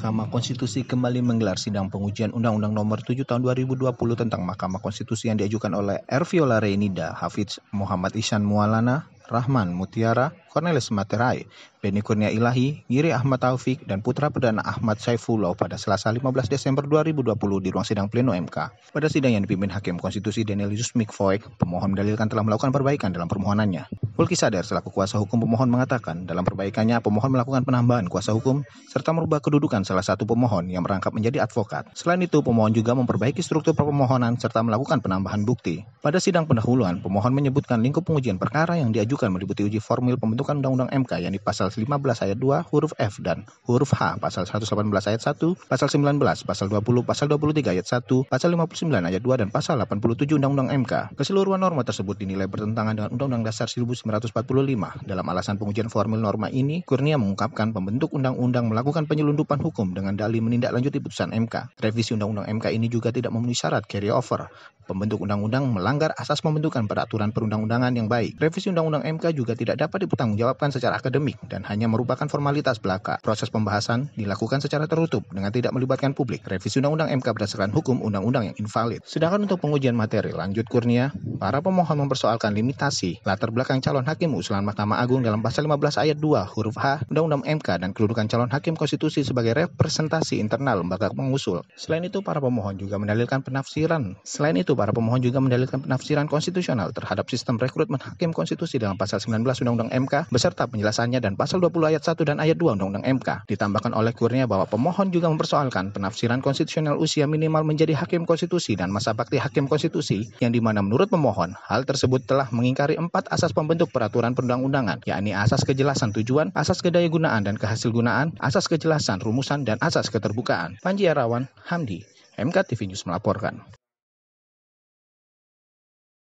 Mahkamah Konstitusi kembali menggelar sidang pengujian Undang-Undang Nomor 7 Tahun 2020 tentang Mahkamah Konstitusi yang diajukan oleh Erviola Reinida, Hafidz Muhammad Ihsan Mualana, Rahman Mutiara, Cornelis Materai, Beni Kurnia Ilahi, Giri Ahmad Taufik, dan Putra Perdana Ahmad Saifullah pada Selasa 15 Desember 2020 di ruang sidang pleno MK. Pada sidang yang dipimpin Hakim Konstitusi Danielius Mikvoik, pemohon mendalilkan telah melakukan perbaikan dalam permohonannya. Fulki Sadar selaku kuasa hukum pemohon mengatakan dalam perbaikannya pemohon melakukan penambahan kuasa hukum serta merubah kedudukan salah satu pemohon yang merangkap menjadi advokat. Selain itu, pemohon juga memperbaiki struktur permohonan serta melakukan penambahan bukti. Pada sidang pendahuluan, pemohon menyebutkan lingkup pengujian perkara yang diajukan meliputi uji formil pembentukan Undang-Undang MK yang di pasal 15 ayat 2 huruf F dan huruf H, pasal 118 ayat 1, pasal 19, pasal 20, pasal 23 ayat 1, pasal 59 ayat 2, dan pasal 87 Undang-Undang MK. Keseluruhan norma tersebut dinilai bertentangan dengan Undang-Undang Dasar 1945. Dalam alasan pengujian formil norma ini, Kurnia mengungkapkan pembentuk undang-undang melakukan penyelundupan hukum dengan dalih menindaklanjuti putusan MK. Revisi Undang-Undang MK ini juga tidak memenuhi syarat carry over. Pembentuk undang-undang melanggar asas pembentukan peraturan perundang-undangan yang baik. Revisi Undang-Undang MK juga tidak dapat dipertanggungjawabkan secara akademik dan hanya merupakan formalitas belaka. Proses pembahasan dilakukan secara tertutup dengan tidak melibatkan publik. Revisi Undang-Undang MK berdasarkan hukum undang-undang yang invalid. Sedangkan untuk pengujian materi lanjut Kurnia, para pemohon mempersoalkan limitasi latar belakang calon hakim usulan Mahkamah Agung dalam pasal 15 ayat 2 huruf H Undang-Undang MK dan kedudukan calon hakim konstitusi sebagai representasi internal lembaga pengusul. Selain itu, para pemohon juga mendalilkan penafsiran konstitusional terhadap sistem rekrutmen hakim konstitusi dalam pasal 19 Undang-Undang MK beserta penjelasannya dan pasal 20 ayat 1 dan ayat 2 Undang-Undang MK. Ditambahkan oleh Kurnia bahwa pemohon juga mempersoalkan penafsiran konstitusional usia minimal menjadi hakim konstitusi dan masa bakti hakim konstitusi yang dimana menurut pemohon hal tersebut telah mengingkari 4 asas pembentuk peraturan perundang-undangan, yakni asas kejelasan tujuan, asas kedayagunaan dan kehasilgunaan, asas kejelasan rumusan, dan asas keterbukaan. Panji Arawan, Hamdi, MK TV News melaporkan.